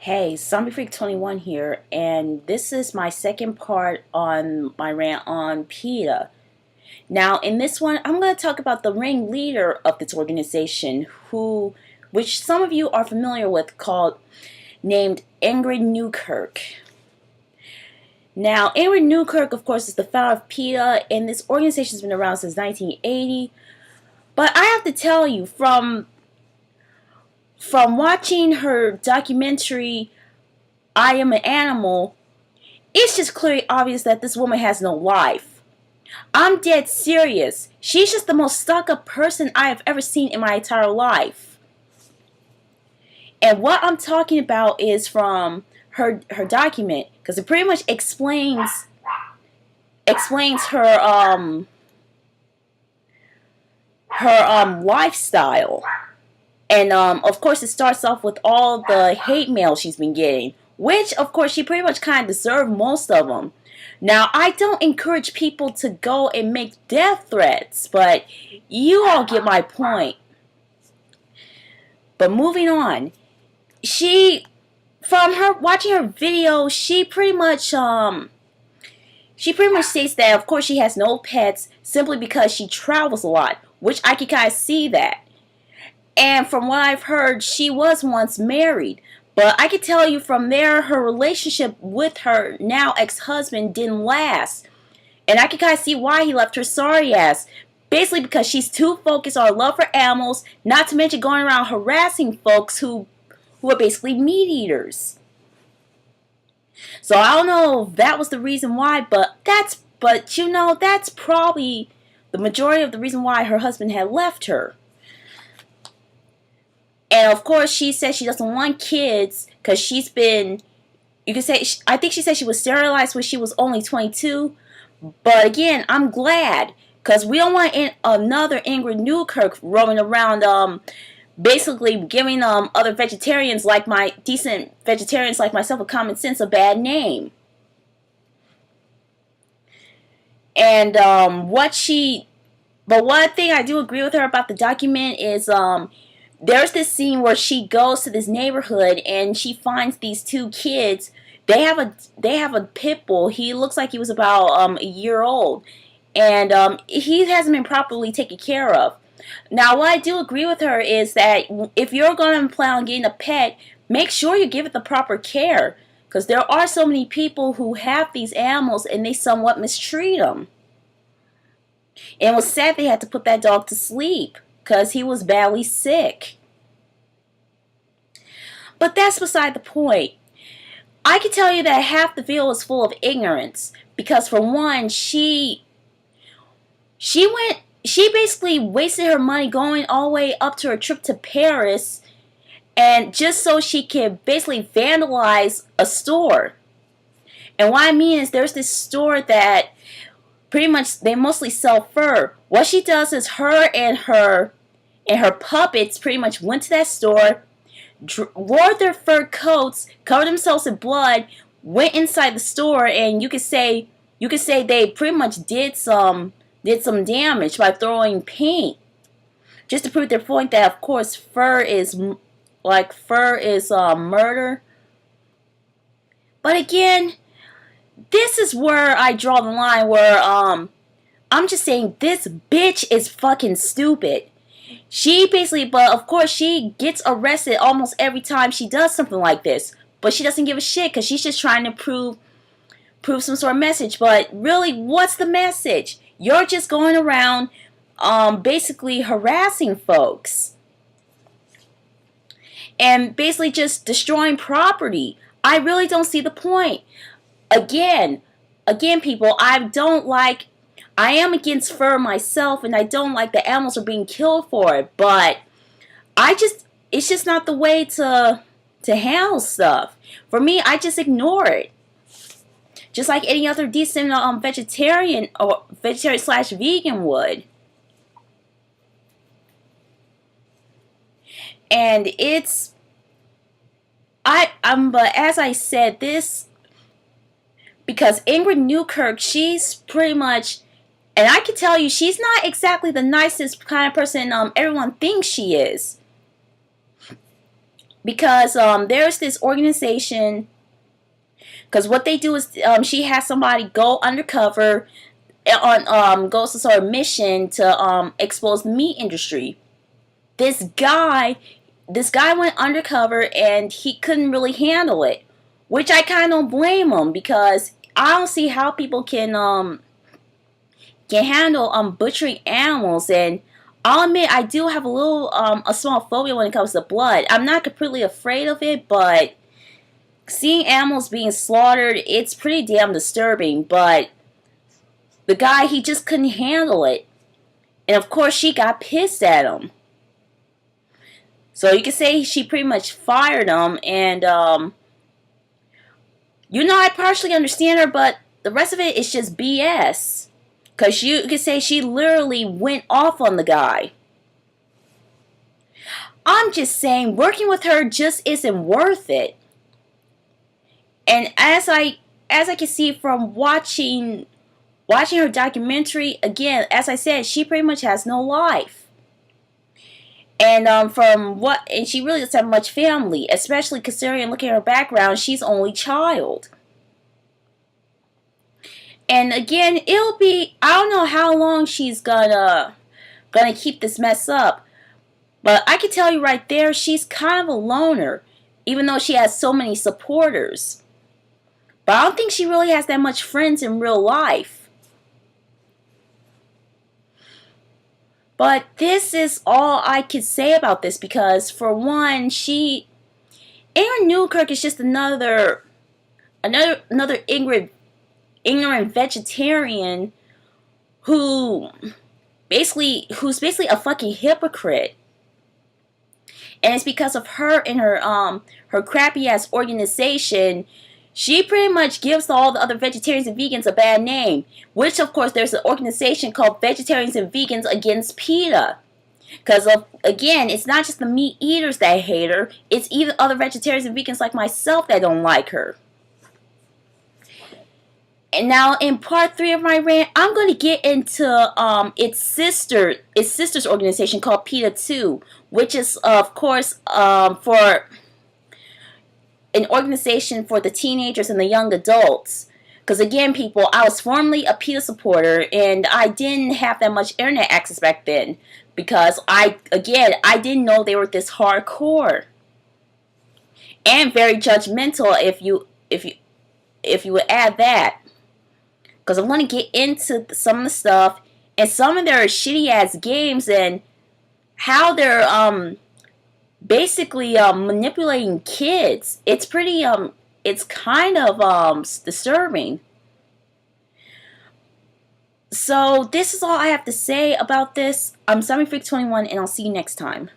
Hey, Zombie Freak 21 here, and this is my second part on my rant on Peta. Now, in this one, I'm going to talk about the ringleader of this organization, which some of you are familiar with, named Ingrid Newkirk. Now, Ingrid Newkirk, of course, is the founder of Peta, and this organization has been around since 1980. But I have to tell you, from watching her documentary I Am an Animal, it's just clearly obvious that this woman has no life. I'm dead serious. She's just the most stuck up person I have ever seen in my entire life. And what I'm talking about is from her document, because it pretty much explains her lifestyle. And of course, it starts off with all the hate mail she's been getting, which of course she pretty much kind of deserved most of them. Now, I don't encourage people to go and make death threats, but you all get my point. But moving on, from her watching her video, she pretty much states that of course she has no pets simply because she travels a lot, which I can kind of see that. And from what I've heard, she was once married. But I can tell you from there, her relationship with her now ex-husband didn't last. And I can kind of see why he left her sorry ass. Basically because she's too focused on her love for animals, not to mention going around harassing folks who are basically meat eaters. So I don't know if that was the reason why, but that's probably the majority of the reason why her husband had left her. And of course, she says she doesn't want kids because she's been, I think she said she was sterilized when she was only 22. But again, I'm glad because we don't want another Ingrid Newkirk roaming around, basically giving other vegetarians decent vegetarians like myself with common sense a bad name. And but one thing I do agree with her about the document is there's this scene where she goes to this neighborhood and she finds these two kids. They have a pit bull. He looks like he was about a year old, and he hasn't been properly taken care of. Now, what I do agree with her is that if you're going to plan on getting a pet, make sure you give it the proper care, because there are so many people who have these animals and they somewhat mistreat them. And it was sad they had to put that dog to sleep because he was badly sick. But that's beside the point. I can tell you that half the video is full of ignorance because, for one, she basically wasted her money going all the way up to her trip to Paris, and just so she could basically vandalize a store. And what I mean is, there's this store that pretty much they mostly sell fur. What she does is her and her puppets pretty much went to that store, wore their fur coats, covered themselves in blood, went inside the store, and you could say they pretty much did some damage by throwing paint, just to prove their point that of course fur is murder. But again, this is where I draw the line where I'm just saying this bitch is fucking stupid. But of course she gets arrested almost every time she does something like this. But she doesn't give a shit because she's just trying to prove some sort of message. But really, what's the message? You're just going around basically harassing folks. And basically just destroying property. I really don't see the point. Again, people, I am against fur myself, and I don't like the animals are being killed for it, but it's just not the way to handle stuff. For me, I just ignore it. Just like any other decent vegetarian or vegetarian/vegan would. And but as I said, because Ingrid Newkirk, she's pretty much, and I can tell you, she's not exactly the nicest kind of person everyone thinks she is. because there's this organization. Because what they do is she has somebody go undercover on goes to sort of mission to expose the meat industry. This guy went undercover and he couldn't really handle it, which I kind of don't blame him, because I don't see how people can handle butchering animals. And I'll admit I do have a small phobia when it comes to blood. I'm not completely afraid of it, but seeing animals being slaughtered, it's pretty damn disturbing. But the guy, he just couldn't handle it. And of course she got pissed at him. So you can say she pretty much fired him. And I partially understand her, but the rest of it is just BS. Because you can say she literally went off on the guy. I'm just saying, working with her just isn't worth it. And as I can see from watching her documentary, again, as I said, she pretty much has no life. And and she really doesn't have much family, especially considering, looking at her background, she's only child. And again, I don't know how long she's gonna keep this mess up. But I can tell you right there, she's kind of a loner, even though she has so many supporters. But I don't think she really has that much friends in real life. But this is all I could say about this, because for one, Ingrid Newkirk is just another ignorant vegetarian who's basically a fucking hypocrite. And it's because of her and her crappy ass organization. She pretty much gives all the other vegetarians and vegans a bad name. Which, of course, there's an organization called Vegetarians and Vegans Against PETA. Because, again, it's not just the meat eaters that hate her. It's even other vegetarians and vegans like myself that don't like her. And now, in part 3 of my rant, I'm going to get into its sister's organization called PETA 2. Which is, of course, for an organization for the teenagers and the young adults. Because again, people, I was formerly a PETA supporter, and I didn't have that much internet access back then, because I didn't know they were this hardcore and very judgmental. If you would add that, because I want to get into some of the stuff and some of their shitty ass games and how they're basically manipulating kids. It's pretty it's kind of disturbing. So this is all I have to say about this. I'm Freak 21, and I'll see you next time.